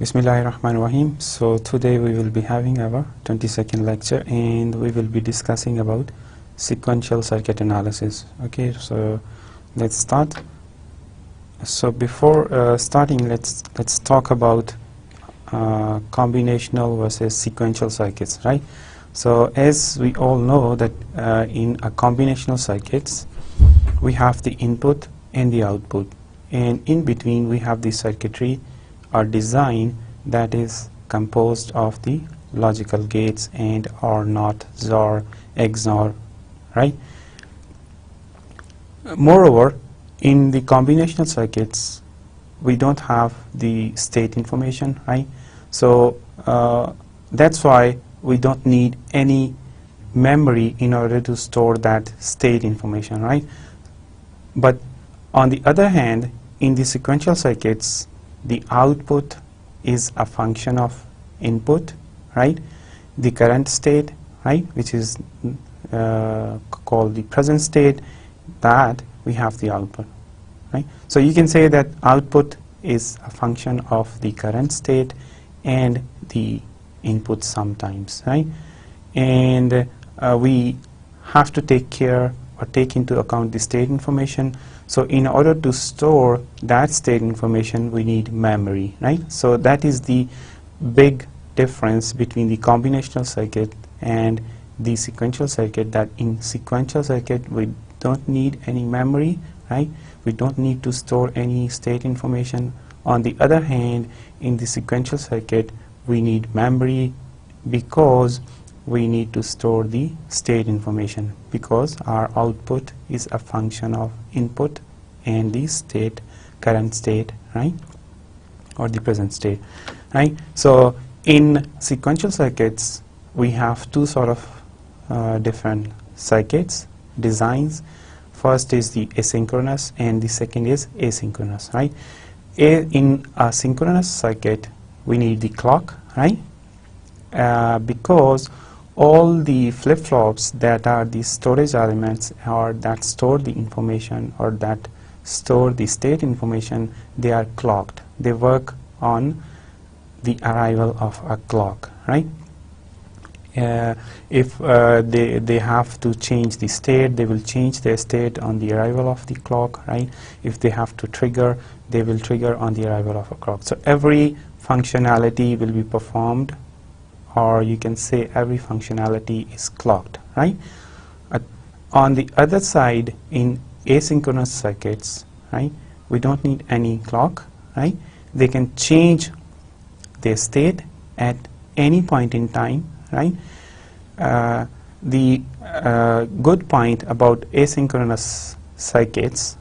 Bismillahirrahmanirrahim. So today we will be having our 22nd lecture and we will be discussing about sequential circuit analysis. Okay, so let's start. So before starting, let's talk about combinational versus sequential circuits, right? So as we all know that in a combinational circuits we have the input and the output, and in between we have the circuitry or design that is composed of the logical gates and or not, XOR, XOR, right? Moreover, in the combinational circuits we don't have the state information, right? So that's why we don't need any memory in order to store that state information, right? But on the other hand, in the sequential circuits, the output is a function of input, right? The current state, right, which is called the present state, that we have the output, right? So you can say that output is a function of the current state and the input sometimes, right? And we have to take care or take into account the state information. So in order to store that state information, we need memory, right? So that is the big difference between the combinational circuit and the sequential circuit, that in sequential circuit we don't need any memory, right? We don't need to store any state information. On the other hand, in the sequential circuit we need memory because we need to store the state information, because our output is a function of input and the state, current state, right, or the present state, right? So in sequential circuits we have two sort of different circuits designs. First is the asynchronous and the second is asynchronous, right? In a synchronous circuit we need the clock, right? Because all the flip-flops that are the storage elements or that store the information or that store the state information, they are clocked. They work on the arrival of a clock, right? If they have to change the state, they will change their state on the arrival of the clock, right? If they have to trigger, they will trigger on the arrival of a clock. So every functionality will be performed, or you can say every functionality is clocked, right? On the other side, in asynchronous circuits, right, we don't need any clock, right? They can change their state at any point in time, right? The good point about asynchronous circuits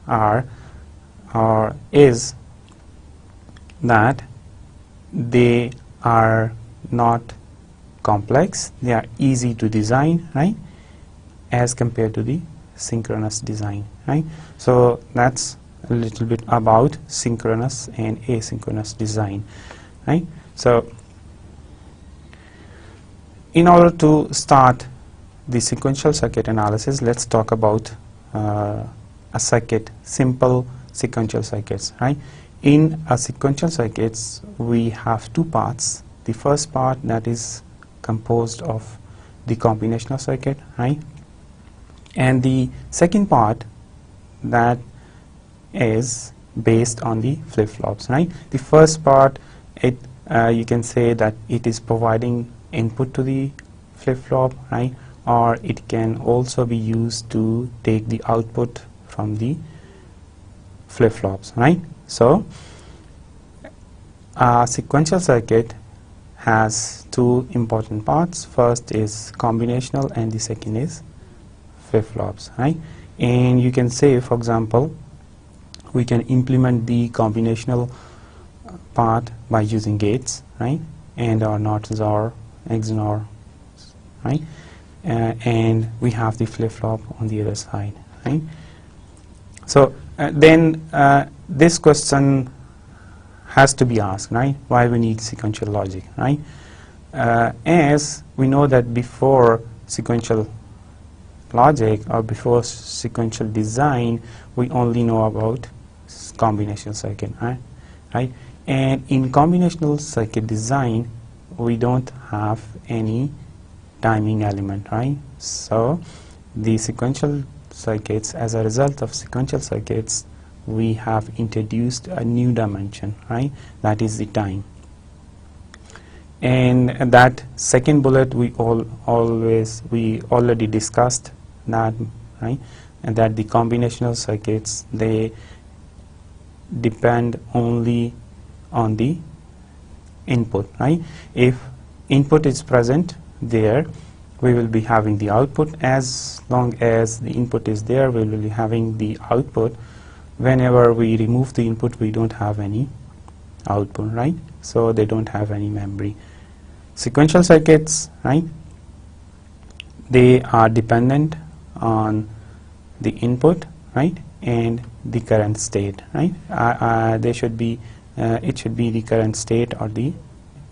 is that they are not complex, they are easy to design, right, as compared to the synchronous design, right? So that's a little bit about synchronous and asynchronous design, right? So in order to start the sequential circuit analysis, let's talk about a circuit, simple sequential circuits, right? In a sequential circuits we have two parts. The first part that is composed of the combinational circuit, right? And the second part that is based on the flip-flops, right? The first part, you can say that it is providing input to the flip-flop, right? Or it can also be used to take the output from the flip-flops, right? So a sequential circuit has two important parts. First is combinational and the second is flip-flops, right? And you can say, for example, we can implement the combinational part by using gates, right? And or not, XOR, XOR, right? And we have the flip-flop on the other side, right? So then this question has to be asked, right? Why we need sequential logic, right? As we know that before sequential logic or before sequential design, we only know about combinational circuit, right? And in combinational circuit design, we don't have any timing element, right? So the sequential circuits, as a result of sequential circuits, we have introduced a new dimension, right? That is the time. And that second bullet we already discussed that, right? And that the combinational circuits, they depend only on the input, right? If input is present there, we will be having the output. As long as the input is there, we will be having the output. Whenever we remove the input, we don't have any output, right? So they don't have any memory. Sequential circuits, right, they are dependent on the input, right, and the current state, right? They should be it should be the current state or the,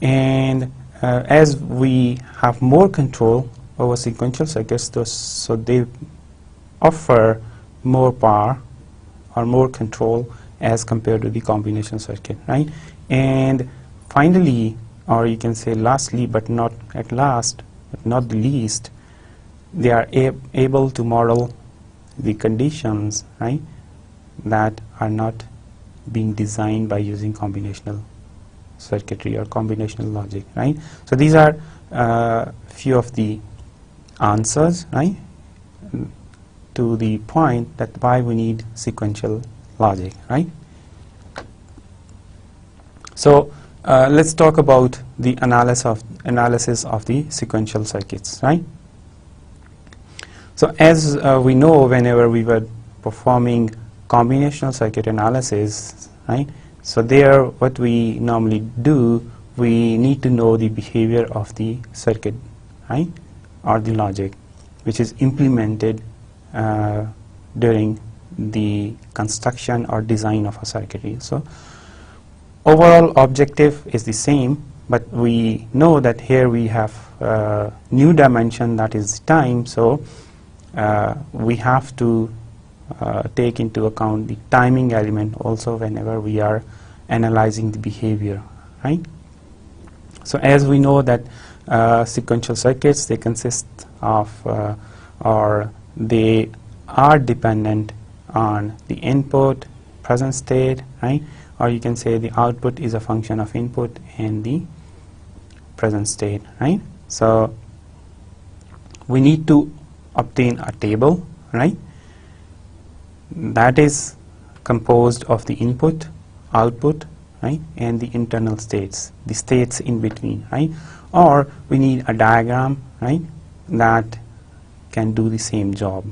and as we have more control over sequential circuits, so they offer more power or more control as compared to the combinational circuit, right? And finally, or you can say lastly, but not at last, but not the least, they are able to model the conditions, right, that are not being designed by using combinational circuitry or combinational logic, right? So these are few of the answers, right, to the point that why we need sequential logic, right? So let's talk about the analysis of the sequential circuits, right? So as we know, whenever we were performing combinational circuit analysis, right, so there what we normally do, we need to know the behavior of the circuit, right, or the logic which is implemented during the construction or design of a circuitry. So overall objective is the same, but we know that here we have new dimension, that is time. So we have to take into account the timing element also whenever we are analyzing the behavior, right? So as we know that sequential circuits, they consist of or they are dependent on the input, present state, right? Or you can say the output is a function of input and the present state, right? So we need to obtain a table, right, that is composed of the input, output, right, and the internal states, the states in between, right? Or we need a diagram, right, that can do the same job,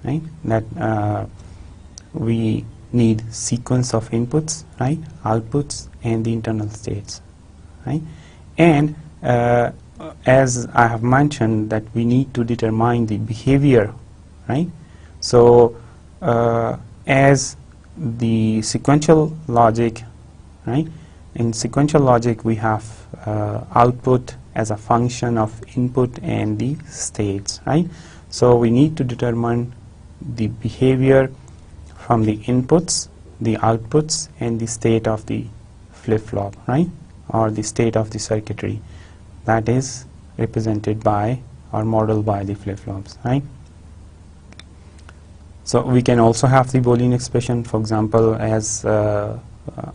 right? That we need sequence of inputs, right, outputs, and the internal states, right? And as I have mentioned, that we need to determine the behavior, right? So as the sequential logic, right, in sequential logic we have output as a function of input and the states, right? So we need to determine the behavior from the inputs, the outputs, and the state of the flip-flop, right, or the state of the circuitry that is represented by or modeled by the flip-flops, right? So we can also have the Boolean expression, for example, as I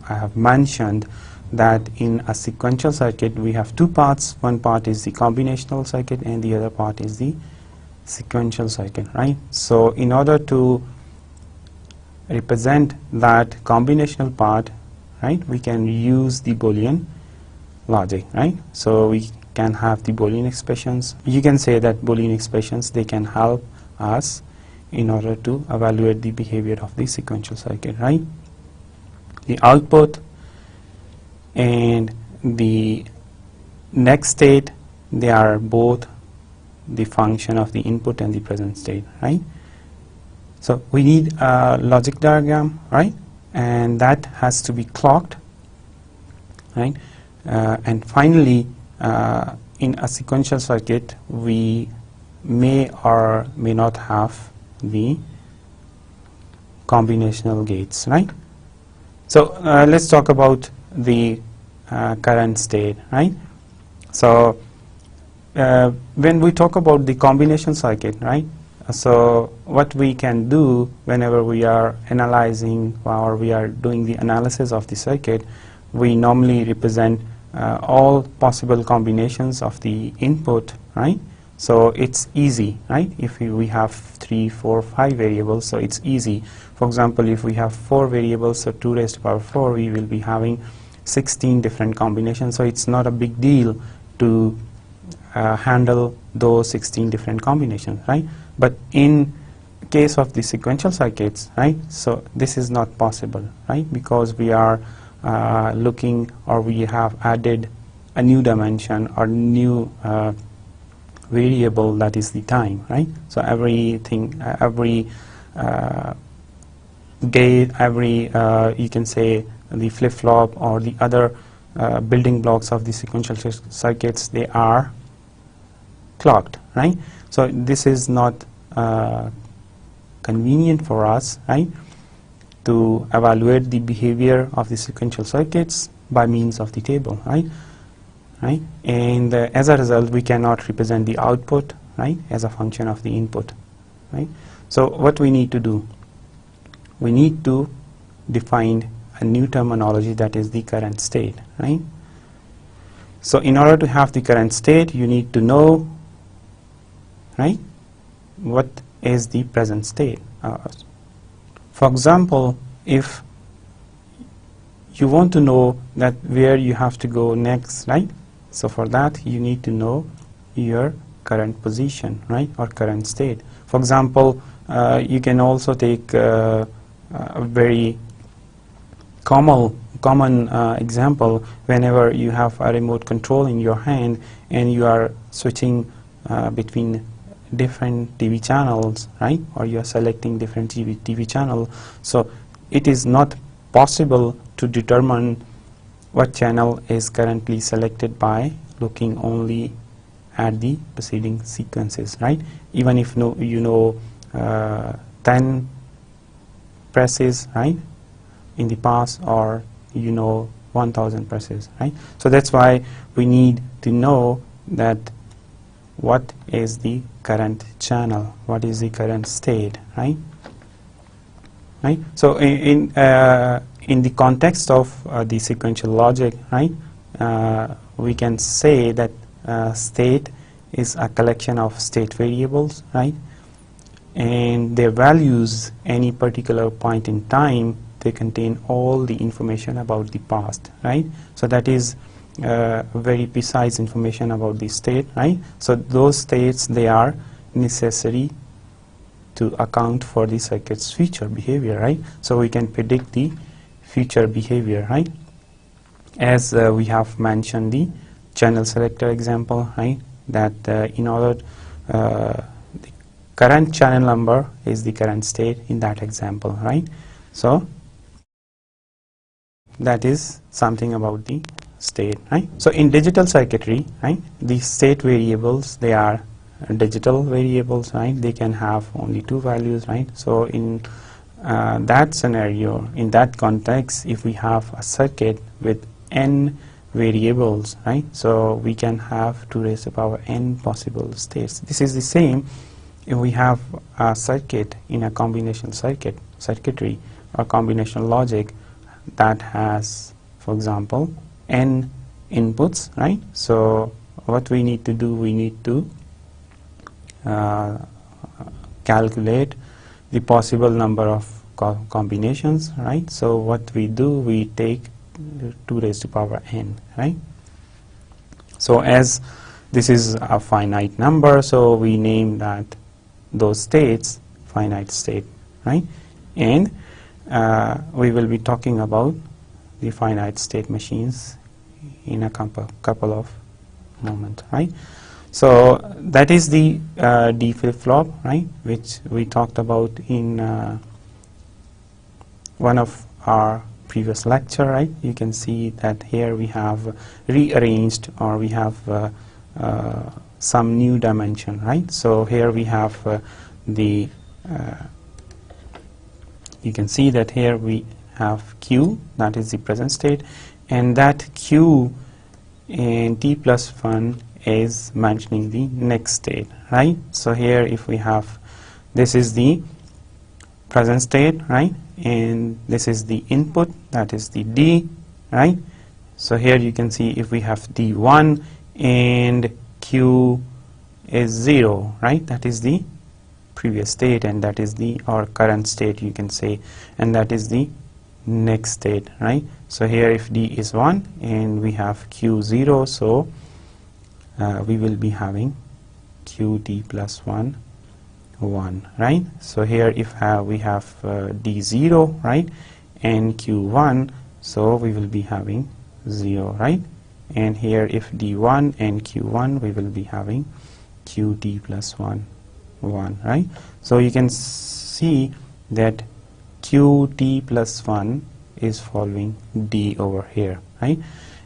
have mentioned, that in a sequential circuit we have two parts. One part is the combinational circuit and the other part is the sequential circuit, right? So in order to represent that combinational part, right, we can use the Boolean logic, right? So we can have the Boolean expressions. You can say that Boolean expressions, they can help us in order to evaluate the behavior of the sequential circuit, right? The output and the next state, they are both the function of the input and the present state, right? So we need a logic diagram, right? And that has to be clocked, right? And finally, in a sequential circuit, we may or may not have the combinational gates, right? So let's talk about the current state, right? So when we talk about the combination circuit, right? So what we can do whenever we are analyzing or we are doing the analysis of the circuit, we normally represent all possible combinations of the input, right? So it's easy, right? If we have 3, 4, 5 variables, so it's easy. For example, if we have 4 variables, so 2 raised to the power 4, we will be having 16 different combinations. So it's not a big deal to handle those 16 different combinations, right? But in case of the sequential circuits, right, so this is not possible, right, because we are looking, or we have added a new dimension or new variable, that is the time, right? So everything, every gate, every you can say the flip-flop or the other building blocks of the sequential circuits, they are clocked, right? So this is not convenient for us, right, to evaluate the behavior of the sequential circuits by means of the table, right? Right? And as a result, we cannot represent the output, right, as a function of the input, right? So what we need to do, we need to define a new terminology, that is the current state, right? So in order to have the current state, you need to know, right, what is the present state. For example, if you want to know that where you have to go next, right? So for that, you need to know your current position, right, or current state. For example, you can also take a very common example. Whenever you have a remote control in your hand and you are switching between different TV channels, right, or you are selecting different TV channel, so it is not possible to determine what channel is currently selected by looking only at the preceding sequences, right? Even if you know 10 presses, right, in the past, or you know 1000 presses, right? So that's why we need to know that what is the current channel, what is the current state, right? Right? So in the context of the sequential logic, right, we can say that state is a collection of state variables, right, and their values, any particular point in time, they contain all the information about the past, right? So that is very precise information about the state, right? So those states, they are necessary to account for the circuit's future behavior, right? So we can predict the future behavior, right? As we have mentioned the channel selector example, right? That in order the current channel number is the current state in that example, right? So that is something about the state, right? So in digital circuitry, right, the state variables, they are digital variables, right? They can have only 2 values, right? So in that scenario, in that context, if we have a circuit with n variables, right, so we can have 2 raised to the power n possible states. This is the same if we have a circuit in a combinational circuitry or combinational logic that has, for example, n inputs, right? So what we need to do, we need to calculate the possible number of combinations, right? So what we do, we take 2 raised to the power n, right? So as this is a finite number, so we name that those states finite state, right? And we will be talking about the finite state machines in a couple of moments, right? So that is the D flip-flop, right, which we talked about in one of our previous lecture, right? You can see that here we have rearranged, or we have some new dimension, right? So here we have the you can see that here we have Q, that is the present state, and that Q and T plus 1 is mentioning the next state, right? So here if we have, this is the present state, right? And this is the input, that is the D, right? So here you can see if we have D1 and Q is 0, right? That is the previous state, and that is the our current state, you can say, and that is the next state, right? So here if D is 1 and we have Q 0, so we will be having QT plus 1 1, right? So here if we have D0, right, and Q1, so we will be having 0, right? And here if D1 and Q1, we will be having QT plus 1 1, right? So you can see that QT plus 1 is following D over here, right?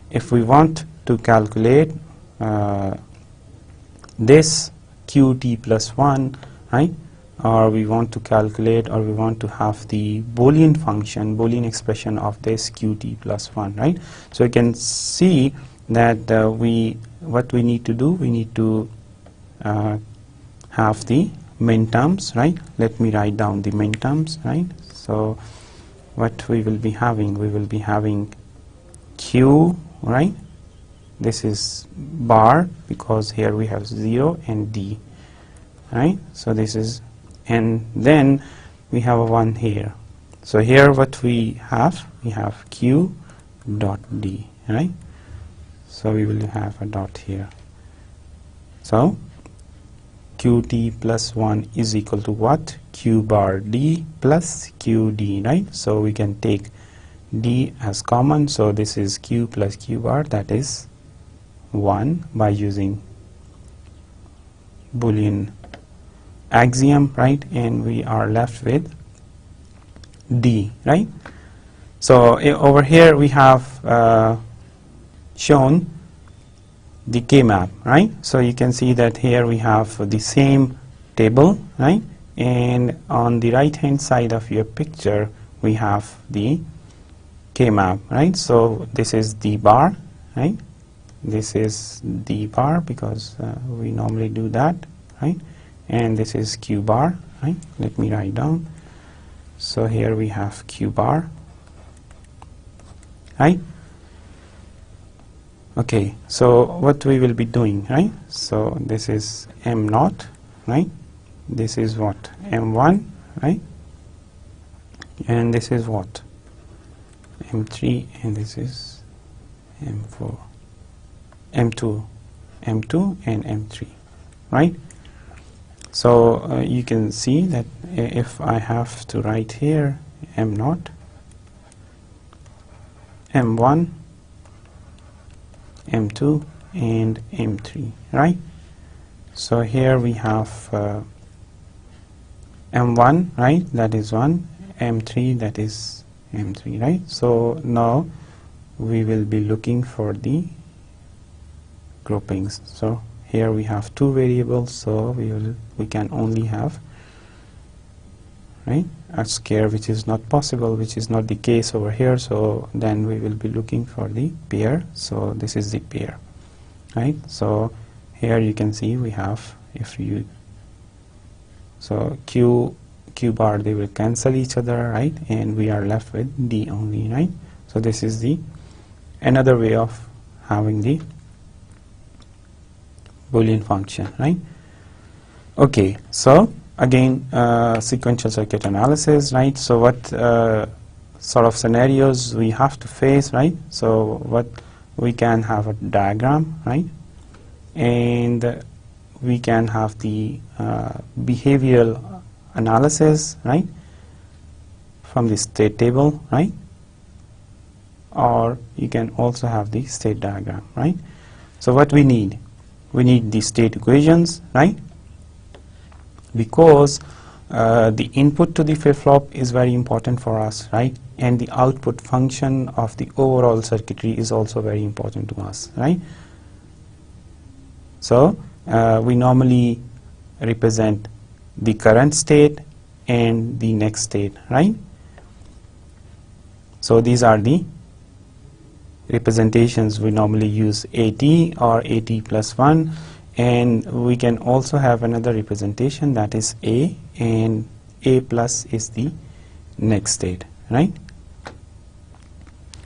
If we want to calculate this QT plus 1, right, or we want to calculate, or we want to have the Boolean function, Boolean expression of this QT plus 1, right? So you can see that what we need to do, we need to have the min terms, right? Let me write down the min terms, right? So what we will be having, we will be having Q, right? This is bar because here we have 0 and D, right? So this is, and then we have a 1 here. So here what we have Q dot D, right? So we will have a dot here. So QT plus 1 is equal to what? Q bar D plus QD, right? So we can take D as common, so this is Q plus Q bar, that is 1 by using Boolean axiom, right? And we are left with D, right? So over here we have shown the K-map, right? So you can see that here we have the same table, right? And on the right hand side of your picture we have the K-map, right? So this is D bar, right? This is D bar because we normally do that, right? And this is Q bar, right? Let me write down. So here we have Q bar, right? Okay, so what we will be doing, right? So this is M naught, right? This is what? M1, right? And this is what? M3, and this is M4, M2 and M3, right? So you can see that if I have to write here M naught, M1, M2 and M3, right? So here we have M1, right, that is 1, M3, that is M3, right? So now we will be looking for the groupings. So here we have two variables, so we can only have, right, a square, which is not possible, which is not the case over here. So then we will be looking for the pair. So this is the pair, right? So here you can see we have, if you, so Q bar, they will cancel each other, right? And we are left with D only, right? So this is the another way of having the Boolean function, right? Okay, so again, sequential circuit analysis, right? So what sort of scenarios we have to face, right? So what we can have a diagram, right? And we can have the behavioral analysis, right, from the state table, right? Or you can also have the state diagram, right? So what we need the state equations, right? Because the input to the flip-flop is very important for us, right? And the output function of the overall circuitry is also very important to us, right? So we normally represent the current state and the next state, right? So these are the representations, we normally use AT or AT plus 1, and we can also have another representation, that is A, and A plus is the next state, right?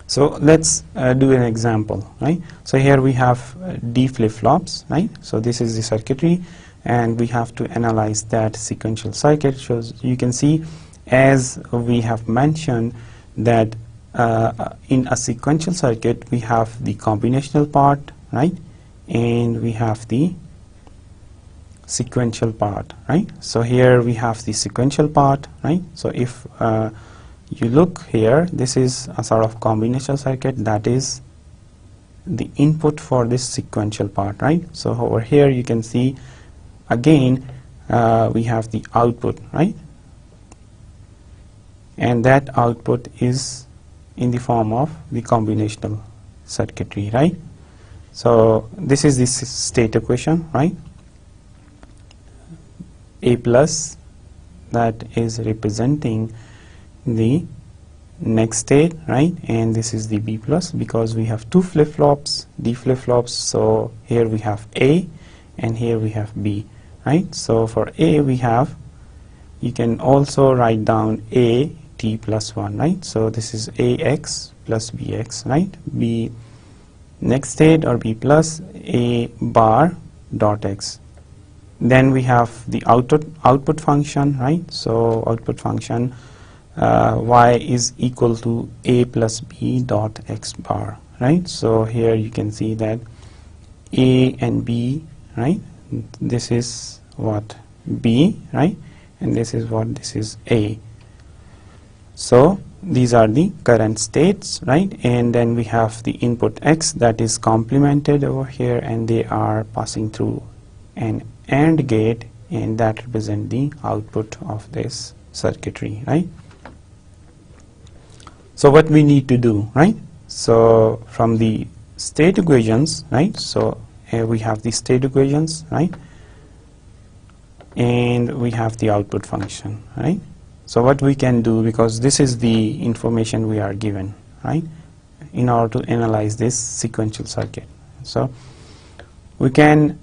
So let's do an example, right? So here we have D flip-flops, right? So this is the circuitry, and we have to analyze that sequential circuit. So you can see, as we have mentioned, that in a sequential circuit we have the combinational part, right? And we have the sequential part, right? So here we have the sequential part, right? So if you look here, this is a sort of combinational circuit, that is the input for this sequential part, right? So over here you can see again we have the output, right? And that output is in the form of the combinational circuitry, right? So this is the state equation, right? A plus, that is representing the next state, right? And this is the B plus, because we have two flip-flops, D flip-flops, so here we have A and here we have B, right? So for A we have, you can also write down A T plus 1, right? So this is AX plus BX, right? B next state, or B plus A bar dot X. Then we have the output function, right? So output function y is equal to A plus B dot X bar, right? So here you can see that A and B, right? This is what B, right? And this is what, this is A. So these are the current states, right? And then we have the input X that is complemented over here, and they are passing through an AND gate, and that represent the output of this circuitry, right? So what we need to do, right? So from the state equations, right? So here we have the state equations, right? And we have the output function, right? So what we can do, because this is the information we are given, right, in order to analyze this sequential circuit. So we can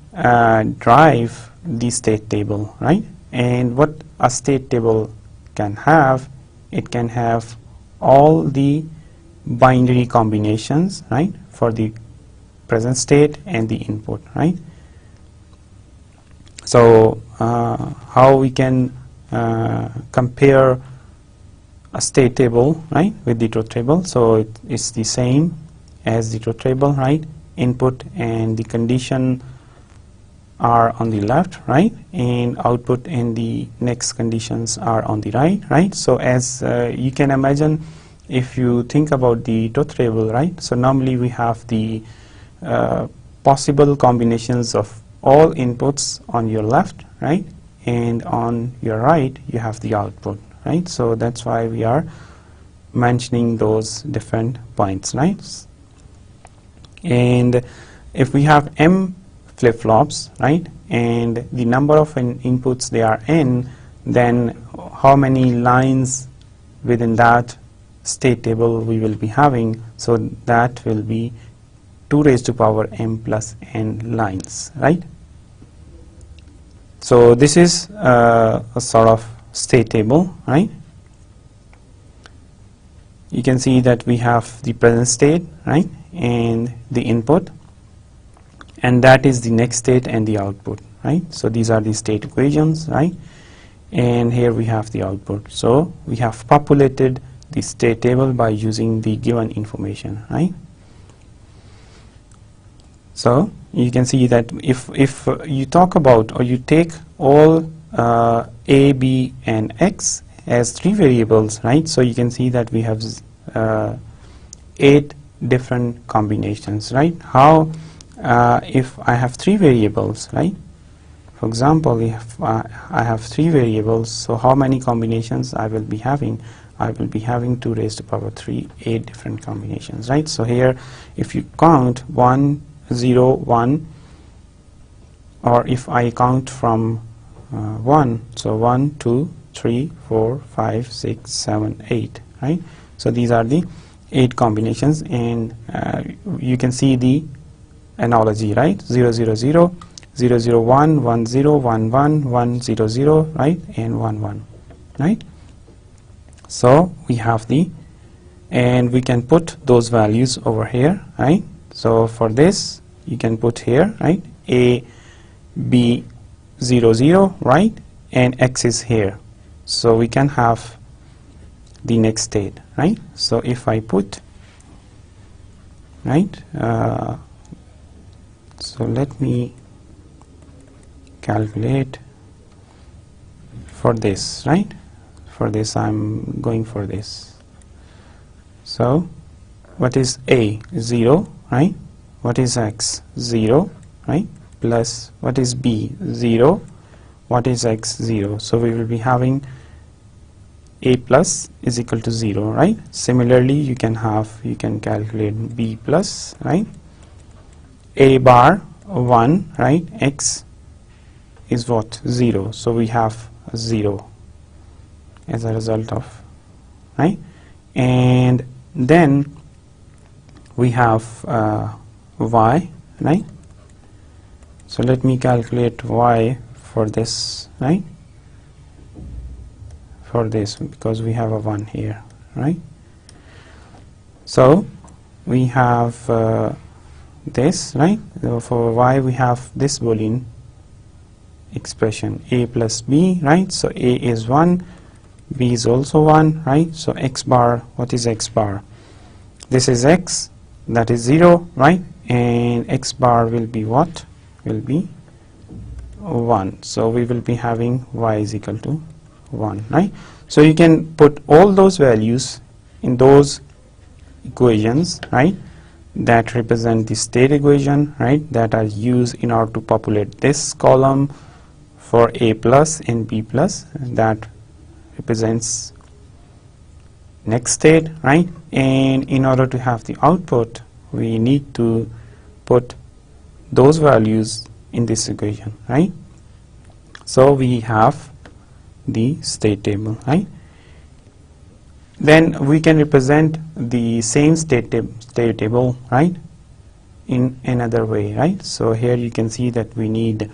drive the state table, right? And what a state table can have, it can have all the binary combinations, right, for the present state and the input, right? So how we can compare a state table, right, with the truth table? So it's the same as the truth table, right? Input and the condition are on the left, right, and output and the next conditions are on the right, right? So as you can imagine, if you think about the truth table, right, so normally we have the possible combinations of all inputs on your left, right, and on your right you have the output, right? So that's why we are mentioning those different points, right? And if we have M flip-flops, right, and the number of inputs they are n, then how many lines within that state table we will be having? So that will be 2 raised to power m plus n lines, right? So this is a sort of state table, right? You can see that we have the present state, right, and the input, and that is the next state and the output, right? So these are the state equations, right? And here we have the output. So we have populated the state table by using the given information, right? So you can see that if you talk about, or you take all A, B and X as 3 variables, right? So you can see that we have 8 different combinations, right? How if I have 3 variables, right? For example, if I have 3 variables, so how many combinations I will be having? I will be having 2 raised to power 3, 8 different combinations, right? So here, if you count 1, 0, 1, or if I count from 1, so 1, 2, 3, 4, 5, 6, 7, 8, right? So these are the 8 combinations, and you can see the analogy, right? 0 0 0, 0 0 1, 1 0, 1 1, 1 0 0, right, and 1 1, right? So we have the, and we can put those values over here, right? So for this you can put here, right, a b 0 0, right, and x is here, so we can have the next state, right? So if I put, right, so let me calculate for this, right? For this I'm going for this. So what is a? 0, right? What is x? 0, right? Plus what is b? 0. What is x? 0. So we will be having a plus is equal to 0, right? Similarly you can calculate b plus, right? A bar 1, right? X is what? 0. So we have 0 as a result of, right? And then we have y, right? So let me calculate y for this, right? For this, because we have a 1 here, right? So we have this, right? So for y we have this Boolean expression a plus b, right? So a is 1, b is also 1, right? So x bar, what is x bar? This is x, that is 0, right? And x bar will be what? Will be 1. So we will be having y is equal to 1, right? So you can put all those values in those equations, right, that represent the state equation, right, that are used in order to populate this column for a plus and b plus, that represents next state, right? And in order to have the output we need to put those values in this equation, right? So we have the state table, right? Then we can represent the same state table, right, in another way, right? So here you can see that we need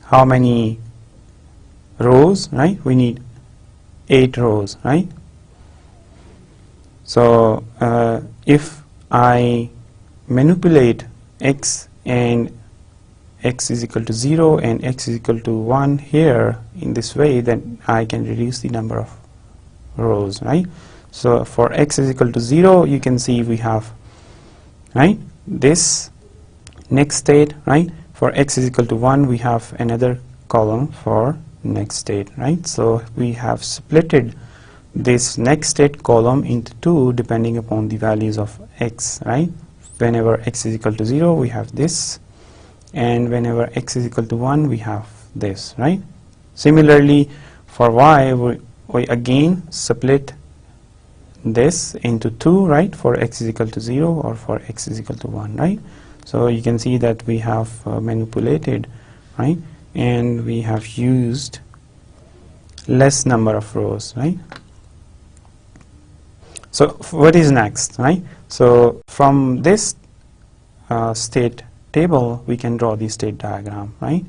how many rows, right? We need 8 rows, right? So if I manipulate x and x is equal to 0 and x is equal to 1 here in this way, then I can reduce the number of rows, right? So for x is equal to 0 you can see we have, right, this next state, right? For x is equal to 1 we have another column for next state, right? So we have splitted this next state column into 2 depending upon the values of x, right? Whenever x is equal to 0 we have this, and whenever x is equal to 1 we have this, right? Similarly for y we again split this into 2, right, for x is equal to 0 or for x is equal to 1, right? So you can see that we have manipulated, right, and we have used less number of rows, right? So what is next, right? So from this state table we can draw the state diagram, right?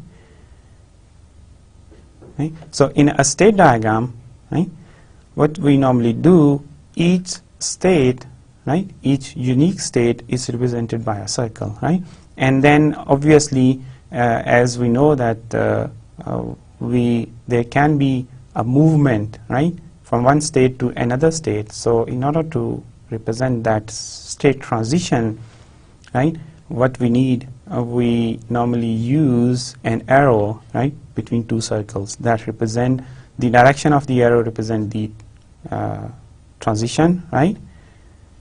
Right? So in a state diagram, right, what we normally do, each state, right, each unique state is represented by a circle, right? And then obviously as we know that there can be a movement, right, from one state to another state. So in order to represent that state transition, right, what we need, we normally use an arrow, right, between two circles that represent the direction of the arrow, represent the transition, right?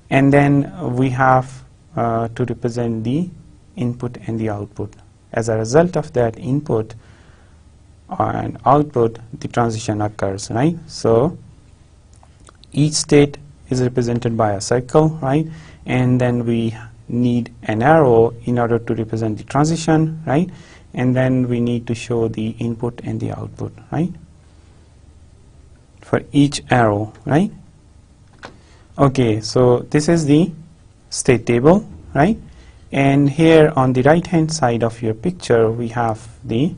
And then we have to represent the input and the output. As a result of that input and output, the transition occurs, right? So each state is represented by a circle, right? And then we need an arrow in order to represent the transition, right? And then we need to show the input and the output, right, for each arrow, right? Okay, so this is the state table, right? And here on the right hand side of your picture we have the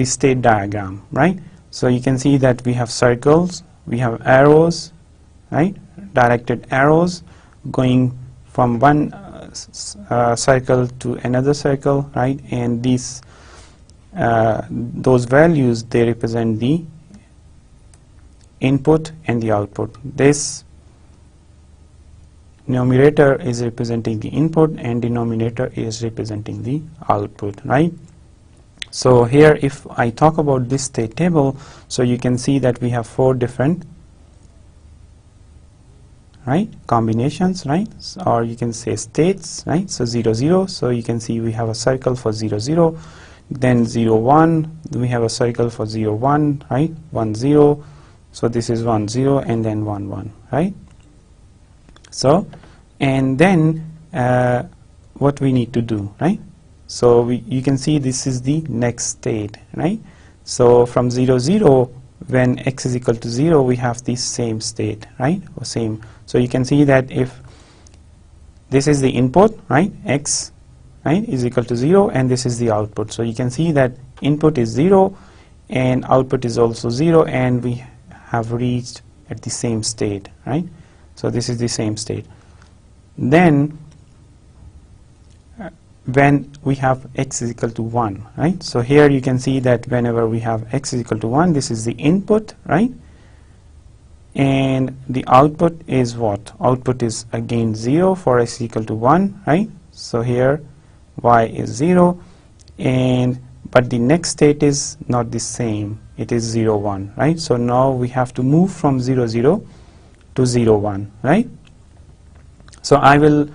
state diagram, right? So you can see that we have circles, we have arrows, right? Directed arrows going from one circle to another circle, right? And these those values, they represent the input and the output. This numerator is representing the input and denominator is representing the output, right? So here if I talk about this state table, so you can see that we have 4 different, right, combinations, right, or you can say states, right? So 0 0, so you can see we have a circle for 0 0, then 0 1, we have a circle for 0 1, right, 1 0, so this is 1 0, and then 1 1, right? So and then what we need to do, right? So you can see this is the next state, right? So from 0 0, when x is equal to 0, we have the same state, right, or same. So you can see that if this is the input, right, x, right, is equal to 0, and this is the output. So you can see that input is 0 and output is also 0, and we have reached at the same state, right? So this is the same state. Then when we have x is equal to 1, right? So here you can see that whenever we have x is equal to 1, this is the input, right? And the output is what? Output is again 0 for x is equal to 1, right? So here y is 0, and but the next state is not the same. It is 0 1, right? So now we have to move from 0 0 to 0 1, right? So I will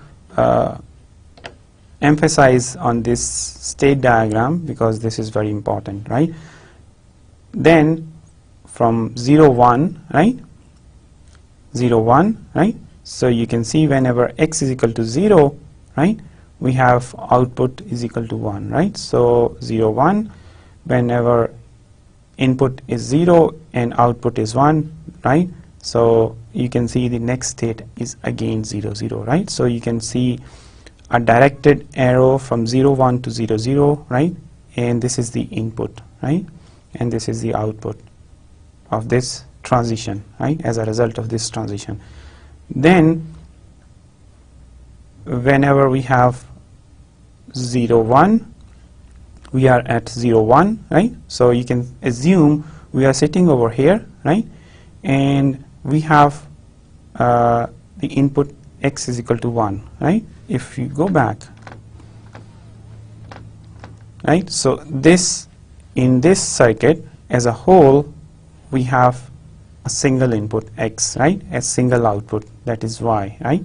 emphasize on this state diagram because this is very important, right? Then from 0 1, right, 0 1, right, so you can see whenever x is equal to 0, right, we have output is equal to 1, right? So 0 1, whenever input is 0 and output is 1, right, so you can see the next state is again 0 0, right? So you can see a directed arrow from 0 1 to 0 0, right, and this is the input, right, and this is the output of this transition, right, as a result of this transition. Then whenever we have 0 1, we are at 0 1, right? So you can assume we are sitting over here, right, and we have the input x is equal to 1, right? If you go back, right, so this, in this circuit as a whole, we have a single input x, right, a single output, that is y, right?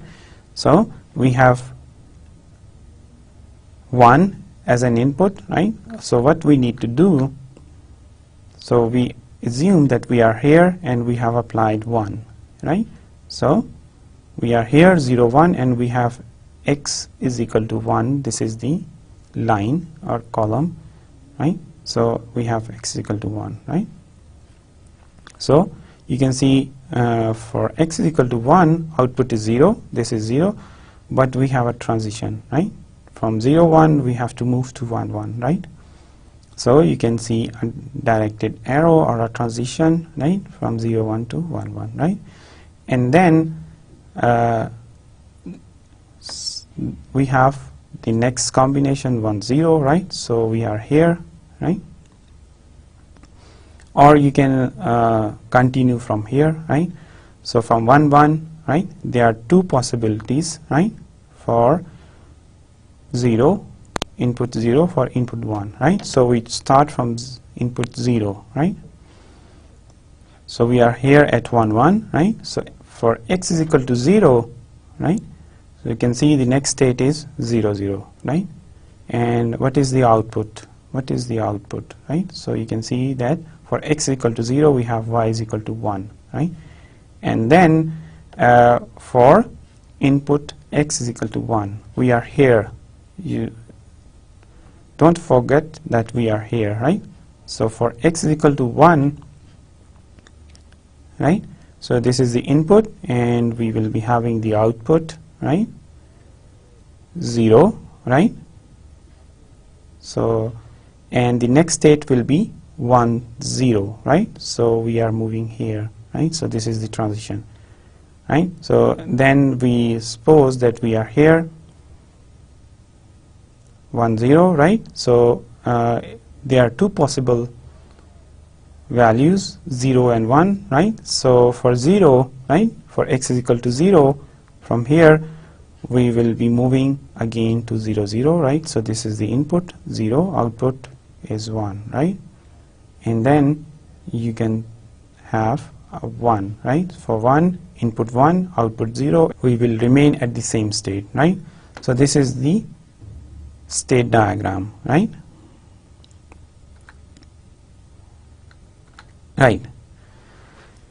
So we have 1 as an input, right? So what we need to do, so we assume that we are here and we have applied 1, right? So we are here 0 1 and we have x is equal to 1. This is the line or column, right? So we have x is equal to 1, right? So you can see for x is equal to 1, output is 0, this is 0, but we have a transition, right? From 0 1 we have to move to 1 1, right? So you can see a directed arrow or a transition, right, from 0 1 to 1 1, right? And then we have the next combination 1 0, right? So we are here, right? Or you can continue from here, right? So from 1 1, right, there are 2 possibilities, right, for 0, input 0 for input 1, right? So we start from input 0, right? So we are here at 1 1, right? So for x is equal to 0, right? So you can see the next state is 0 0, right? And what is the output? What is the output, right? So you can see that for x is equal to 0, we have y is equal to 1, right? And then for input x is equal to 1, we are here. You don't forget that we are here, right? So for x is equal to 1, right? So this is the input, and we will be having the output, right? 0, right? So, and the next state will be 1, 0, right? So we are moving here, right? So this is the transition, right? So then we suppose that we are here, 1, 0, right? So there are two possible values, 0 and 1, right? So for 0, right, for x is equal to 0, from here we will be moving again to 0, 0, right? So this is the input 0, output is 1, right? And then you can have a 1, right? For 1, input 1, output 0, we will remain at the same state, right? So this is the state diagram, right? Right.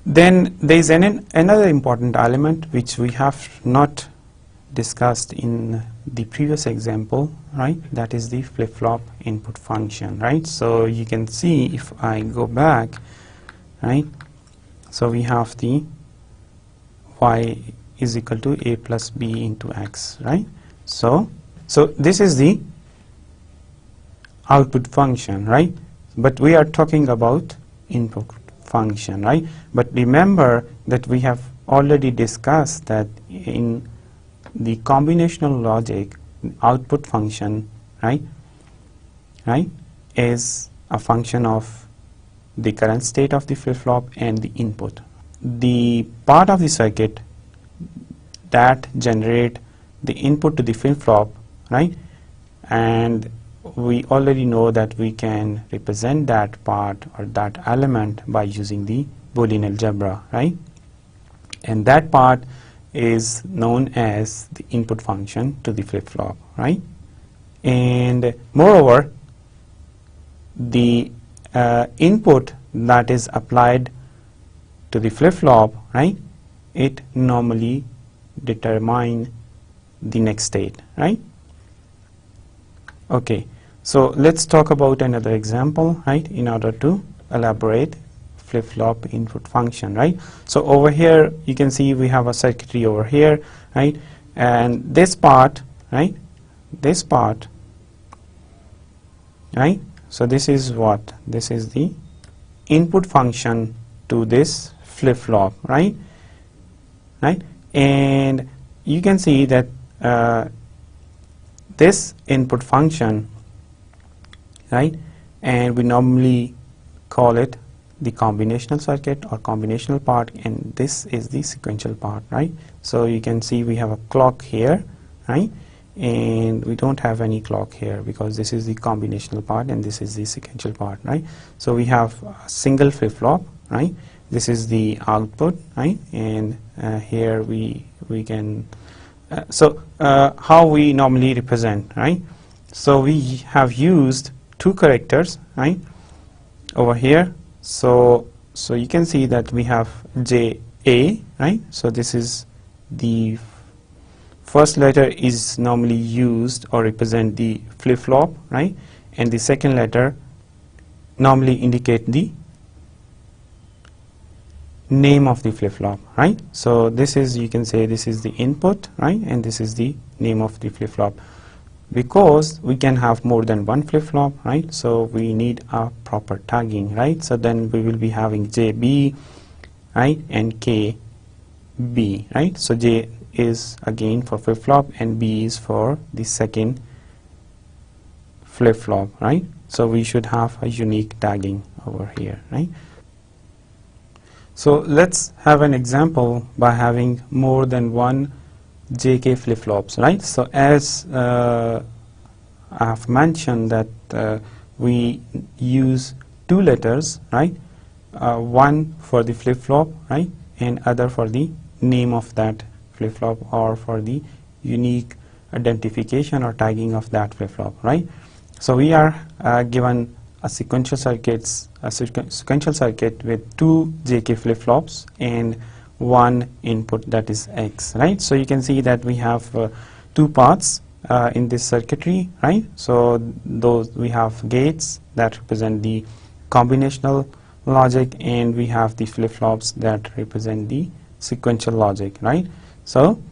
Then there is another important element which we have not discussed in the previous example, right? That is the flip-flop input function, right? So you can see if I go back, right? So we have the y is equal to a plus b into x, right? So this is the output function, right? But we are talking about input function, right? But remember that we have already discussed that in the combinational logic, output function, right, is a function of the current state of the flip-flop and the input. The part of the circuit that generate the input to the flip-flop, right, and we already know that we can represent that part or that element by using the Boolean algebra, right? And that part is known as the input function to the flip-flop, right? And moreover, the input that is applied to the flip-flop, right, it normally determine the next state, right? Okay, so let's talk about another example, right, in order to elaborate flip-flop input function, right? So over here you can see we have a circuitry over here, right, and this part, right, right, so this is what? This is the input function to this flip-flop, right, and you can see that this input function, right, and we normally call it the combinational circuit or combinational part, and this is the sequential part, right? So you can see we have a clock here, right, and we don't have any clock here because this is the combinational part and this is the sequential part, right? So we have a single flip-flop, right? This is the output, right, and here we can how we normally represent, right? So we have used two characters, right, over here. So you can see that we have JA, right? So this is the first letter is normally used or represent the flip-flop, right? And the second letter normally indicate the name of the flip-flop, right? So this is, you can say this is the input, right, and this is the name of the flip-flop. Because we can have more than one flip-flop, right, so we need a proper tagging, right? So then we will be having JB, right, and KB, right? So J is again for flip-flop and B is for the second flip-flop, right? So we should have a unique tagging over here, right? So let's have an example by having more than one JK flip-flops, right? So as I have mentioned that we use two letters, right? One for the flip-flop, right, and other for the name of that flip-flop or for the unique identification or tagging of that flip-flop, right? So we are given a sequential circuit with two JK flip-flops and one input, that is X, right? So you can see that we have two paths in this circuitry, right? So those we have gates that represent the combinational logic, and we have the flip-flops that represent the sequential logic, right? So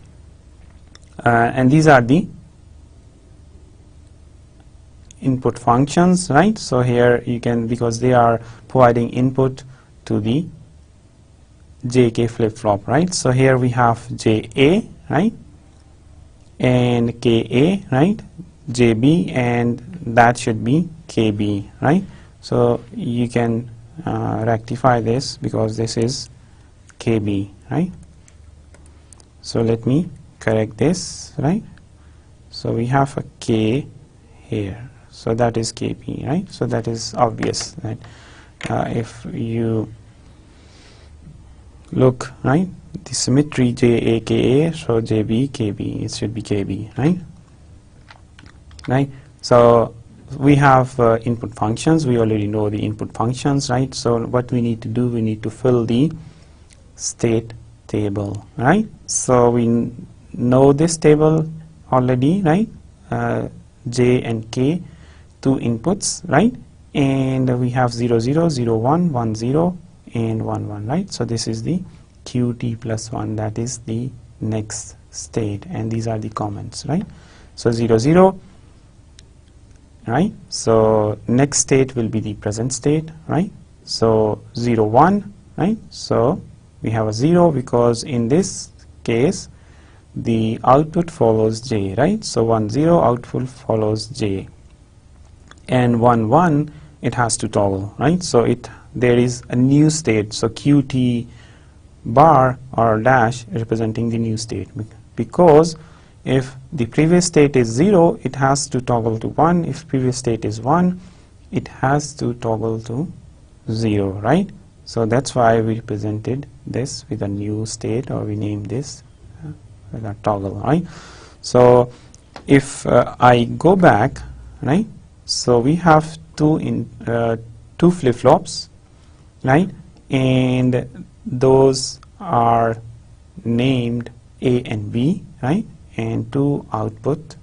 and these are the input functions, right? So here you can, because they are providing input to the JK flip-flop, right? So here we have JA, right, and KA, right, JB, and that should be KB, right? So you can rectify this because this is KB, right? So let me correct this, right? So we have a K here, so that is KB, right? So that is obvious, right? If you look, right, the symmetry JA KA, so JB KB, it should be KB, right? Right. So we have input functions. We already know the input functions, right? So what we need to do, we need to fill the state table, right? So we know this table already, right? J and K, two inputs, right? And we have 0 0 0 1 1 0 and 1 1, right? So this is the QT plus 1, that is the next state, and these are the comments, right? So 0 0, right? So next state will be the present state, right? So 0 1, right? So we have a 0 because in this case the output follows J, right? So 1 0 output follows J, and 1 1 it has to toggle, right? So there is a new state, so QT bar or dash representing the new state, because if the previous state is 0, it has to toggle to 1. If previous state is 1, it has to toggle to 0, right? So that's why we represented this with a new state, or we named this with a toggle, right? So if I go back, right, so we have two flip-flops, right, and those are named A and B, right, and two output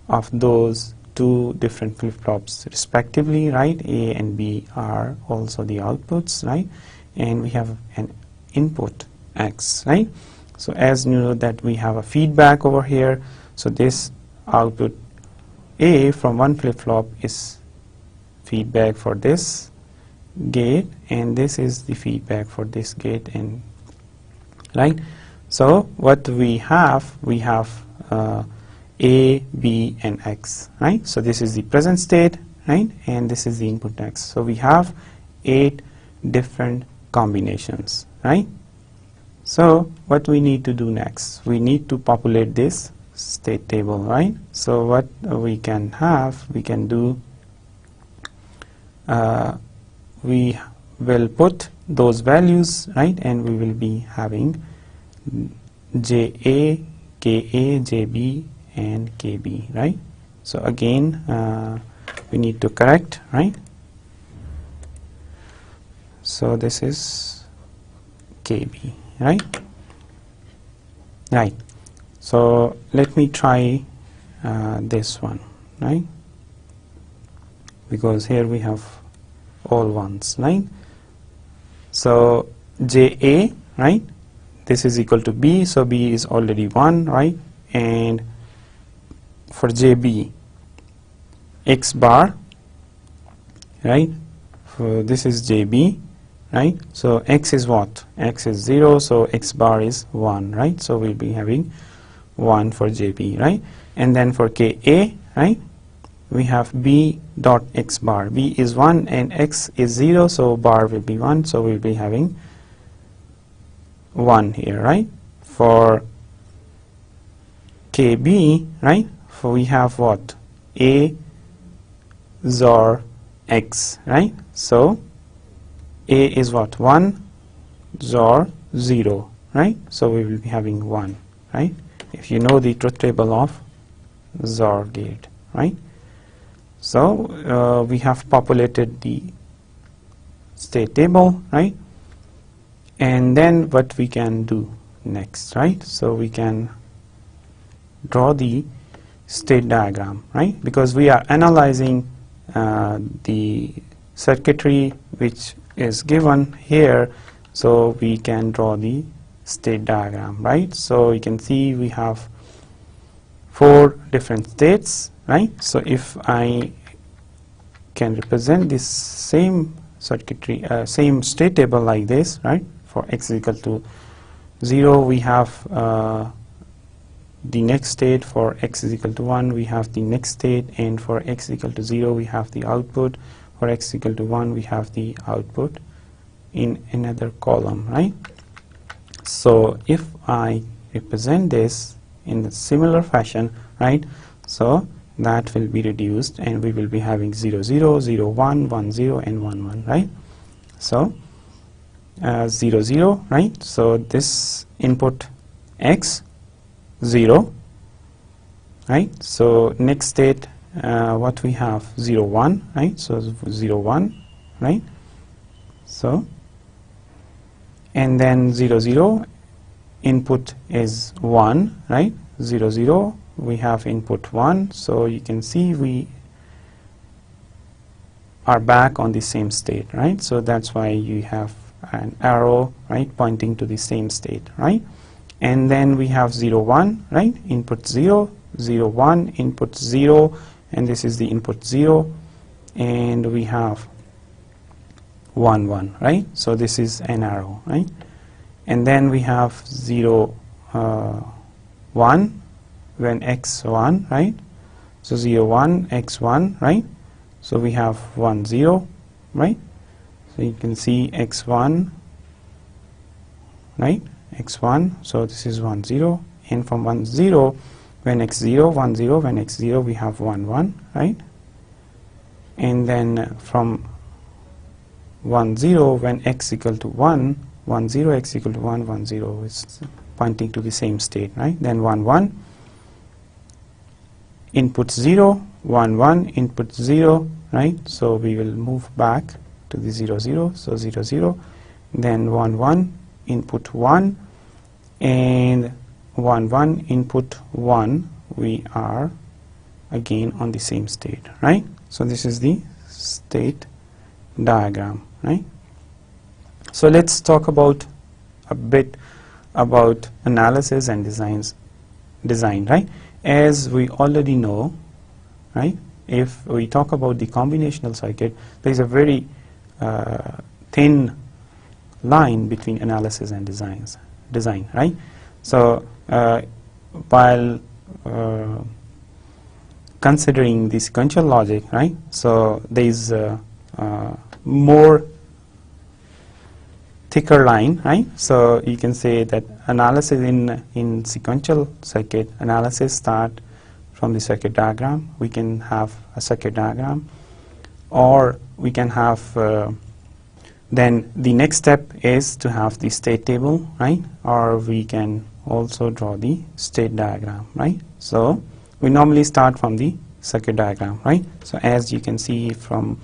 of those two different flip-flops respectively, right? A and B are also the outputs, right? And we have an input X, right? So as you know that we have a feedback over here, so this output A from one flip-flop is feedback for this gate, and this is the feedback for this gate, and right? So what we have A, B, and X, right? So this is the present state, right? And this is the input X. So we have 8 different combinations, right? So what we need to do next? We need to populate this state table, right? So what we can have, we can do, we will put those values, right? And we will be having JA, KA, JB, and KB, right? So again, we need to correct, right? So this is KB, right? Right. So let me try this one, right? Because here we have all ones, right? So JA, right? This is equal to B, so B is already 1, right? And for JB, X bar, right? So this is JB, right? So X is what? X is 0, so X bar is 1, right? So we'll be having 1 for JB, right? And then for KA, right, we have B dot X bar. B is 1 and X is 0, so bar will be 1, so we'll be having 1 here, right? For KB, right, for we have what? A XOR X, right? So A is what? 1 XOR 0, right? So we will be having 1, right? If you know the truth table of XOR gate, right? So we have populated the state table, right? And then what we can do next, right? So we can draw the state diagram, right? Because we are analyzing the circuitry which is given here, so we can draw the state diagram, right? So you can see we have 4 different states, right? So if I can represent this same circuitry, same state table like this, right? For x is equal to 0, we have the next state. For x is equal to 1, we have the next state, and for x is equal to 0, we have the output. For x is equal to 1, we have the output in another column, right? So if I represent this in a similar fashion, right, so that will be reduced, and we will be having 0 0 0 1 1 0 and 1 1, right? So 0 0, right? So this input x 0, right? So next state, what we have 0 1, right? So 0 1, right? So and then 0 0 input is 1, right? 0 0 we have input 1, so you can see we are back on the same state, right? So that's why you have an arrow, right, pointing to the same state, right? And then we have 0 1, right? Input 0 0 1, input 0, and this is the input 0, and we have 1 1, right? So this is an arrow, right? And then we have 0 1 when x 1, right? So 0 1 x 1, right? So we have 1 0, right? So you can see x 1, right? X 1, so this is 1 0, and from 1 0 when x 0 1 0, when x 0 we have 1 1, right? And then from 1 0 when x equal to 1 1 0, x equal to 1 1 0 is pointing to the same state, right? Then 1 1, input 0 1 1, input 0, right? So we will move back to the 0 0, so 0 0, then 1 1, input 1, and 1 1, input 1, we are again on the same state, right? So this is the state diagram, right? So let's talk about a bit about analysis and design, right? As we already know, right, if we talk about the combinational circuit, there is a very thin line between analysis and design, right? So while considering the sequential logic, right, so there is more thicker line, right? So you can say that analysis in sequential circuit analysis start from the circuit diagram. We can have a circuit diagram, or we can have then the next step is to have the state table, right? Or we can also draw the state diagram, right? So we normally start from the circuit diagram, right? So as you can see from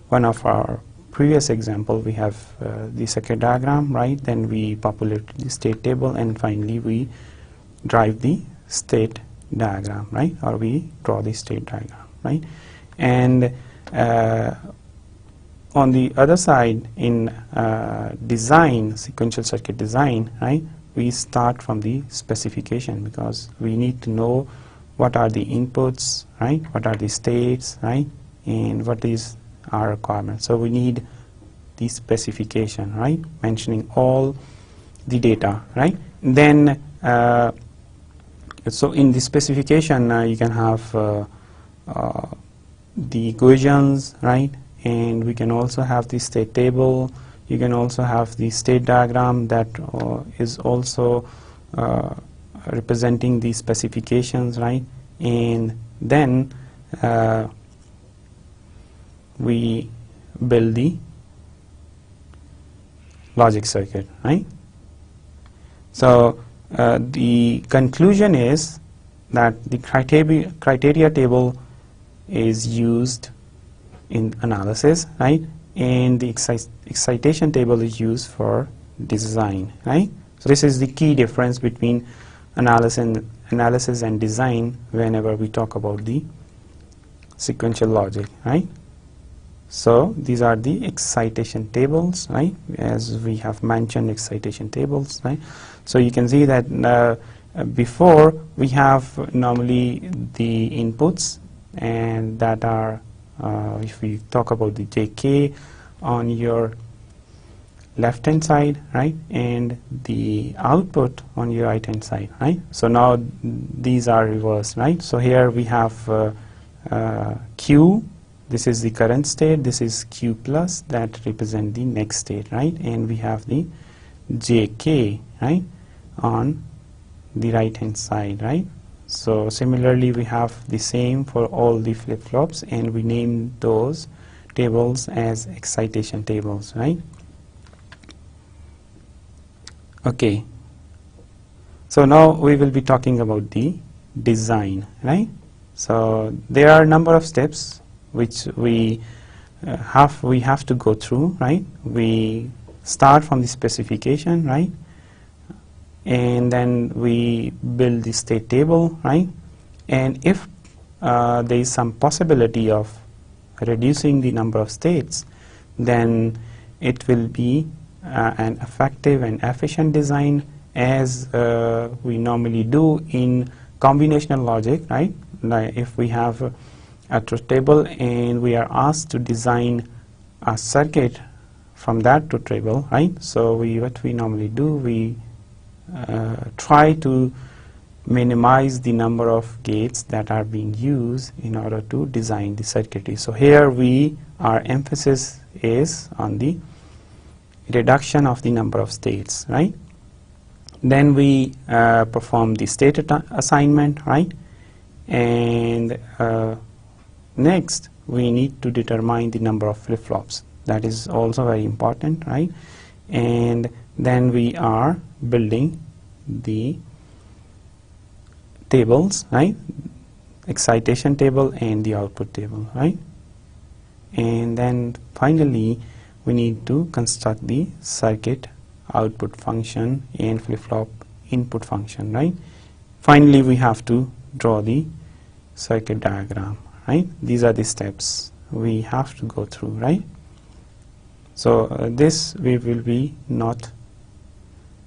one of our previous example, we have the circuit diagram, right? Then we populate the state table, and finally we drive the state diagram, right? Or we draw the state diagram, right? And on the other side, in design, sequential circuit design, right, we start from the specification, because we need to know what are the inputs, right? What are the states, right? And what is our requirement. So we need the specification, right, mentioning all the data, right? Then so in the specification you can have the equations, right? And we can also have the state table. You can also have the state diagram that is also representing the specifications, right? And then we build the logic circuit, right? So the conclusion is that the criteria table is used in analysis, right? And the excitation table is used for design, right? So this is the key difference between analysis and design whenever we talk about the sequential logic, right? So these are the excitation tables, right? As we have mentioned, excitation tables, right? So you can see that before we have normally the inputs, and that are, if we talk about the JK on your left hand side, right, and the output on your right hand side, right? So now these are reversed, right? So here we have Q, this is the current state, this is Q plus, that represent the next state, right? And we have the JK, right, on the right hand side, right? So similarly we have the same for all the flip-flops, and we name those tables as excitation tables, right? Okay, so now we will be talking about the design, right? So there are a number of steps which we have to go through, right? We start from the specification, right? And then we build the state table, right? And if there is some possibility of reducing the number of states, then it will be an effective and efficient design, as we normally do in combinational logic, right? Like if we have a truth table and we are asked to design a circuit from that truth table, right? So what we normally do, we try to minimize the number of gates that are being used in order to design the circuitry. So here our emphasis is on the reduction of the number of states, right? Then we perform the state assignment, right? And next we need to determine the number of flip-flops. That is also very important, right? And then we are building the tables, right? Excitation table and the output table, right? And then finally we need to construct the circuit output function and flip-flop input function, right? Finally we have to draw the circuit diagram, right? These are the steps we have to go through, right? So this we will be not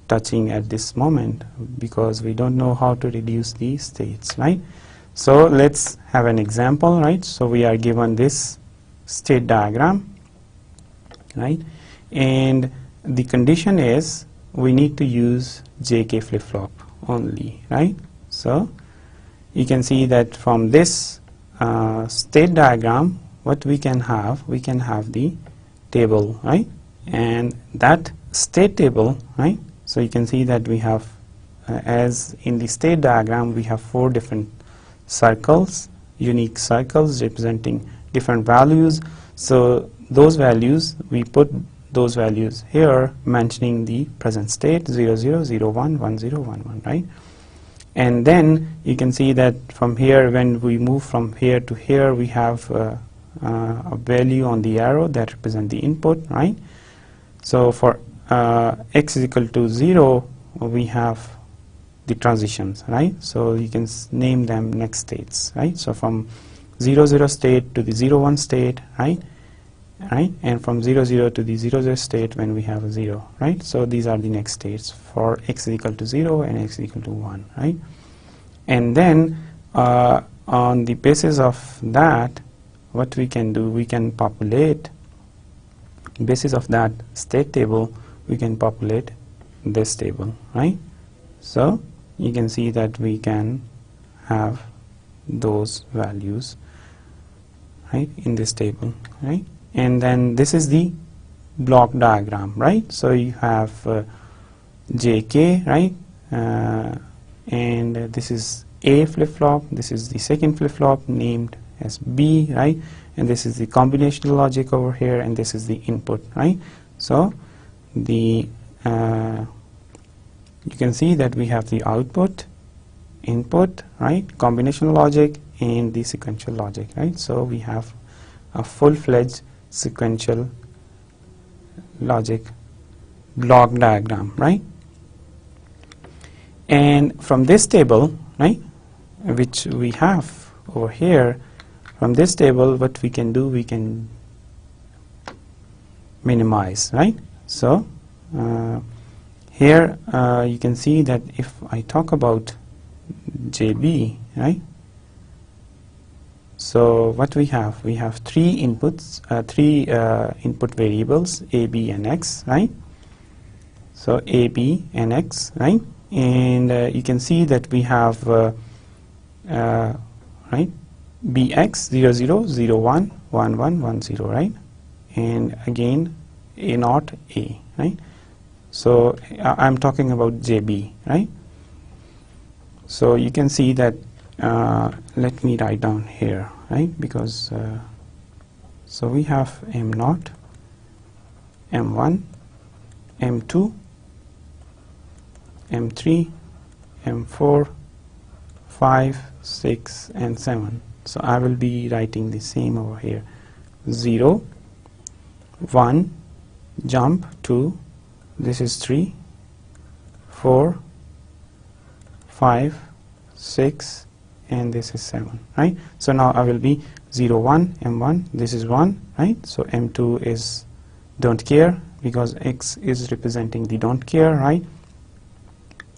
touching at this moment because we don't know how to reduce the states, right? So let's have an example, right? So we are given this state diagram, right? And the condition is we need to use JK flip-flop only, right? So you can see that from this state diagram, what we can have the table, right? And that state table, right? So you can see that we have, as in the state diagram, we have 4 different circles, unique circles representing different values. So those values, we put those values here mentioning the present state 0, 0, 0, 1, 1, 0, 1, 1, right? And then you can see that from here, when we move from here to here, we have a value on the arrow that represent the input, right? So for x is equal to 0, we have the transitions, right? So you can name them next states, right? So from 0, 0 state to the 0, 1 state, right? And from 0, 0 to the 0, 0 state when we have a 0, right? So these are the next states for x is equal to 0 and x is equal to 1, right? And then on the basis of that, what we can do, we can populate, basis of that state table, we can populate this table, right? So you can see that we can have those values, right, in this table, right? And then this is the block diagram, right? So you have JK, right? And this is A flip-flop, this is the second flip-flop named as B, right? And this is the combinational logic over here, and this is the input, right? So the you can see that we have the output, input, right, combinational logic, and the sequential logic, right? So we have a full-fledged sequential logic block diagram, right? And from this table, right, which we have over here, from this table what we can do, we can minimize, right? So here you can see that if I talk about JB, right? So what we have three inputs, three input variables, A, B, and X, right? So A, B, and X, right? And you can see that we have right, BX 0, 0, 0, 1, 1, 1, 1, 0, right? And again A naught A, right? So I'm talking about JB, right? So you can see that let me write down here, right? Because so we have M naught, M1, M2, M3, M4, 5, 6, and 7. So I will be writing the same over here. 0, 1, jump 2, this is 3, 4, 5, 6, and this is 7, right? So now I will be 0, 1, M1, this is 1, right? So M2 is don't care, because X is representing the don't care, right?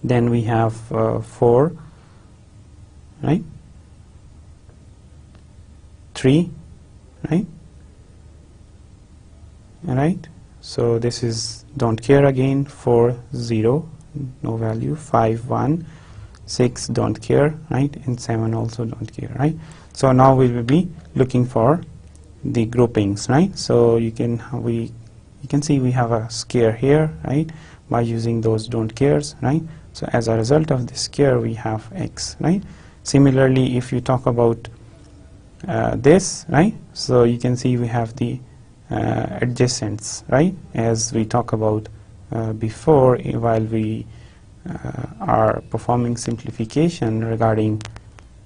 Then we have 4, right? 3, right? Right? So this is don't care again. 4, 0, no value. 5, 1, 6, don't care, right? And 7 also don't care, right? So now we will be looking for the groupings, right? So you can see we have a scare here, right? By using those don't cares, right? So as a result of this scare, we have X, right? Similarly, if you talk about this, right? So you can see we have the adjacents, right? As we talk about before, while we are performing simplification regarding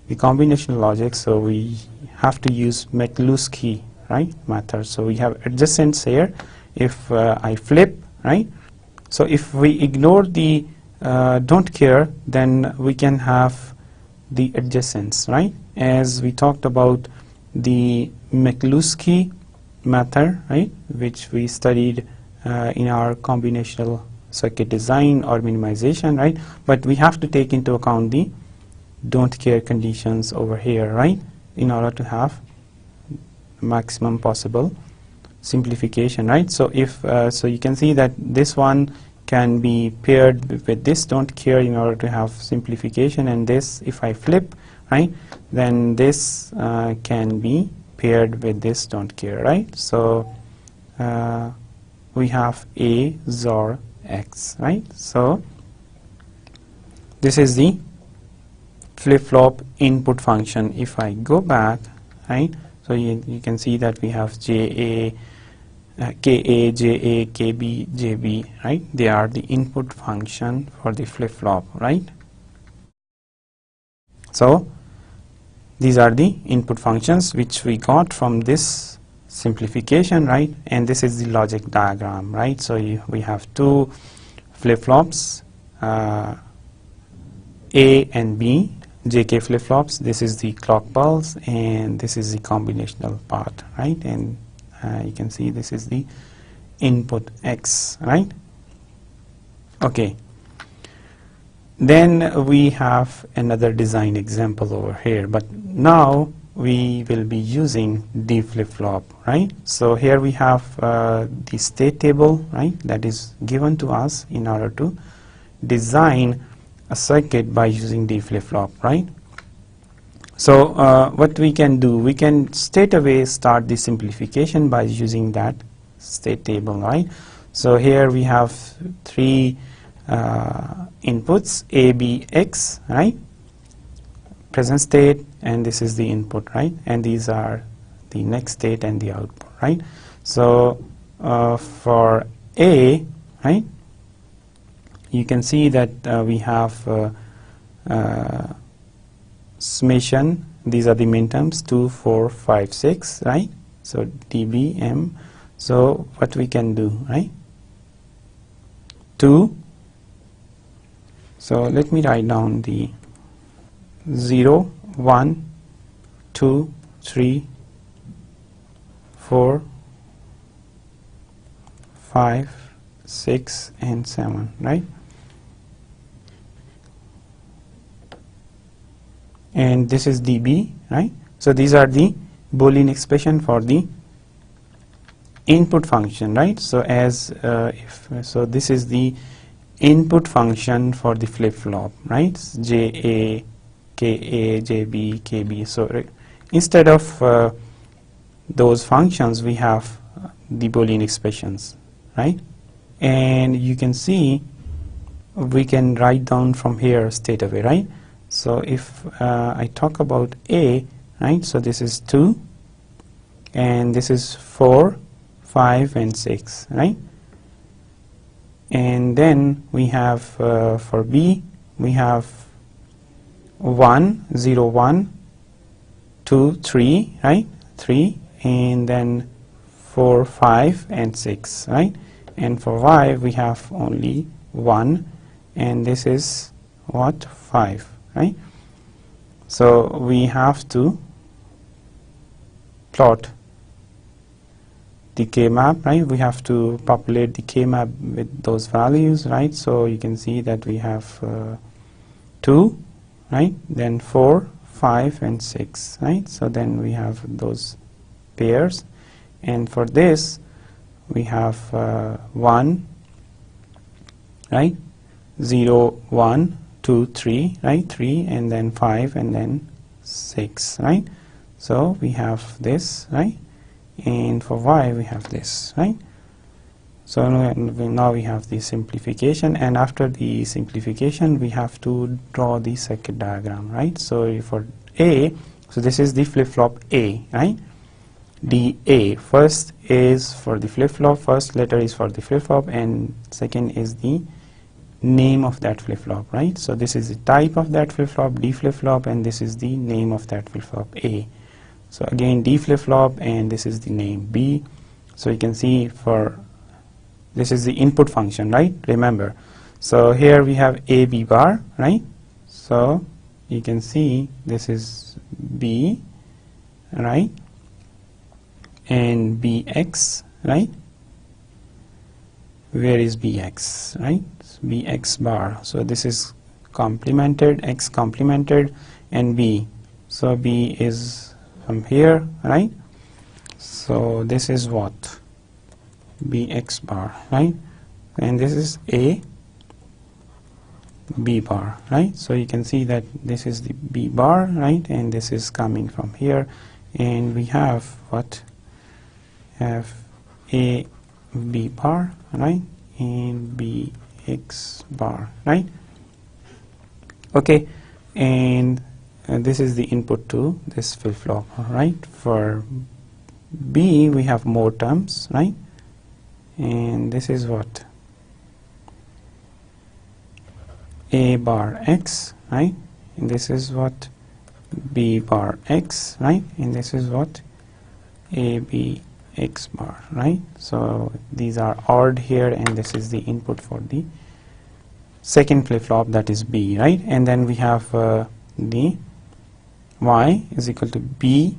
the combinational logic, so we have to use McCluskey, right, method. So we have adjacents here. If I flip, right? So if we ignore the don't care, then we can have the adjacents, right? As we talked about the McCluskey method, right, which we studied in our combinational circuit design or minimization, right? But we have to take into account the don't care conditions over here, right, in order to have maximum possible simplification, right? So if so you can see that this one can be paired with this don't care in order to have simplification, and this, if I flip, right, then this can be paired with this don't care, right? So we have A XOR X, right? So this is the flip-flop input function. If I go back, right, so you can see that we have JA, KA, JA, KB, JB, right? They are the input function for the flip-flop, right? So these are the input functions which we got from this simplification, right? And this is the logic diagram, right? So we have two flip-flops, A and B, JK flip-flops. This is the clock pulse, and this is the combinational part, right? And you can see this is the input X, right? Okay. Then we have another design example over here, but now we will be using D flip-flop, right? So here we have the state table, right, that is given to us in order to design a circuit by using D flip-flop, right? So what we can do, we can straight away start the simplification by using that state table, right? So here we have three inputs, A, B, X, right? Present state, and this is the input, right? And these are the next state and the output, right? So for A, right, you can see that we have summation. These are the minterms 2, 4, 5, 6, right? So dB, M. So what we can do, right? 2. So let me write down the 0, 1, 2, 3, 4, 5, 6, and 7, right? And this is dB, right? So these are the Boolean expression for the input function, right? So as so this is the input function for the flip-flop, right? JA, KA, JB, KB. So instead of those functions, we have the Boolean expressions, right? And you can see we can write down from here straight away, right? So if I talk about A, right? So this is 2, and this is 4, 5, and 6, right? And then we have for B, we have 1, 0, 1, 2, 3, right? 3, and then 4, 5, and 6, right? And for Y, we have only 1, and this is what? 5, right? So we have to plot the K-map, right? We have to populate the K-map with those values, right? So you can see that we have 2, right? Then 4, 5, and 6, right? So then we have those pairs, and for this we have 1, right? 0, 1, 2, 3, right? 3, and then 5, and then 6, right? So we have this, right? And for Y we have this, right? So now we have the simplification, and after the simplification we have to draw the circuit diagram, right? So for A, so this is the flip-flop A, right? DA, first is for the flip-flop, first letter is for the flip-flop, and second is the name of that flip-flop, right? So this is the type of that flip-flop, D flip-flop, and this is the name of that flip-flop, A. So again, D flip-flop, and this is the name, B. So you can see for this is the input function, right? Remember. So here we have A, B bar, right? So you can see this is B, right? And BX, right? Where is BX, right? BX bar. So this is complemented, X complemented, and B. So B is from here, right? So this is what? BX bar, right? And this is A, B bar, right? So you can see that this is the B bar, right? And this is coming from here, and we have what? Have A, B bar, right? And BX bar, right? Okay, and this is the input to this flip-flop, right? For B we have more terms, right? And this is what? A bar X, right? And this is what? B bar X, right? And this is what? A, B, X bar, right? So these are odd here, and this is the input for the second flip-flop, that is B, right? And then we have the Y is equal to B,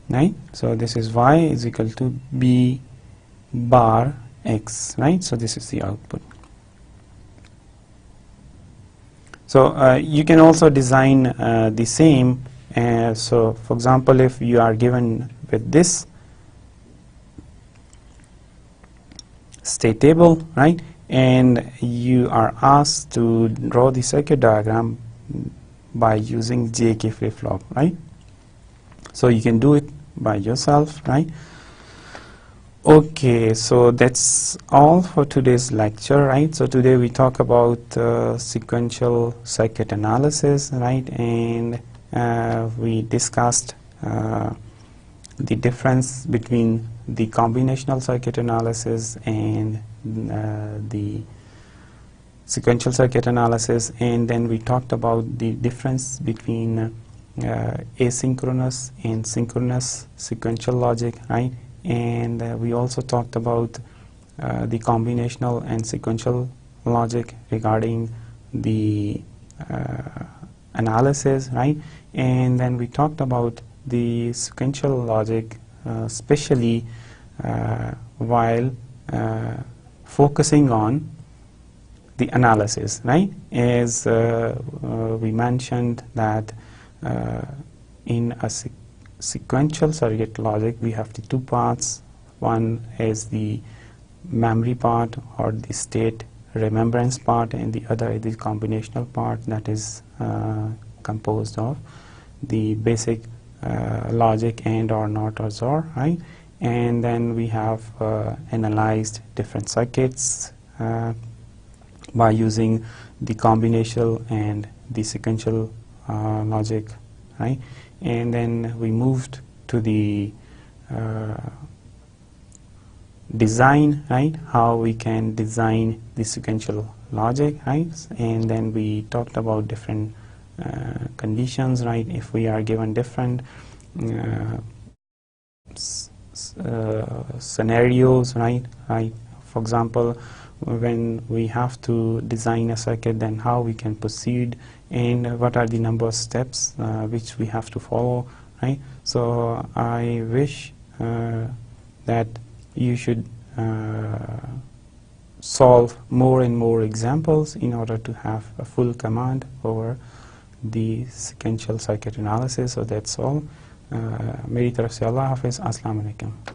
right? So this is Y is equal to B bar X, right? So this is the output. So you can also design the same. So for example, if you are given with this state table, right, and you are asked to draw the circuit diagram by using JK flip-flop, right? So you can do it by yourself, right? Okay, so that's all for today's lecture, right? So today we talk about sequential circuit analysis, right? And we discussed the difference between the combinational circuit analysis and the sequential circuit analysis, and then we talked about the difference between asynchronous and synchronous sequential logic, right? And we also talked about the combinational and sequential logic regarding the analysis, right? And then we talked about the sequential logic, especially while focusing on the analysis, right? As we mentioned that in a sequential circuit logic, we have the two parts. One is the memory part or the state remembrance part, and the other is the combinational part that is composed of the basic logic and or not or XOR, right? And then we have analyzed different circuits by using the combinational and the sequential logic, right? And then we moved to the design, right? How we can design the sequential logic, right? And then we talked about different conditions, right? If we are given different scenarios, right? For example, when we have to design a circuit, then how we can proceed and what are the number of steps which we have to follow, right? So I wish that you should solve more and more examples in order to have a full command over the sequential circuit analysis. So that's all. मेरी तरफ से अल्लाह हाफिज़, अस्सलाम वालेकुम.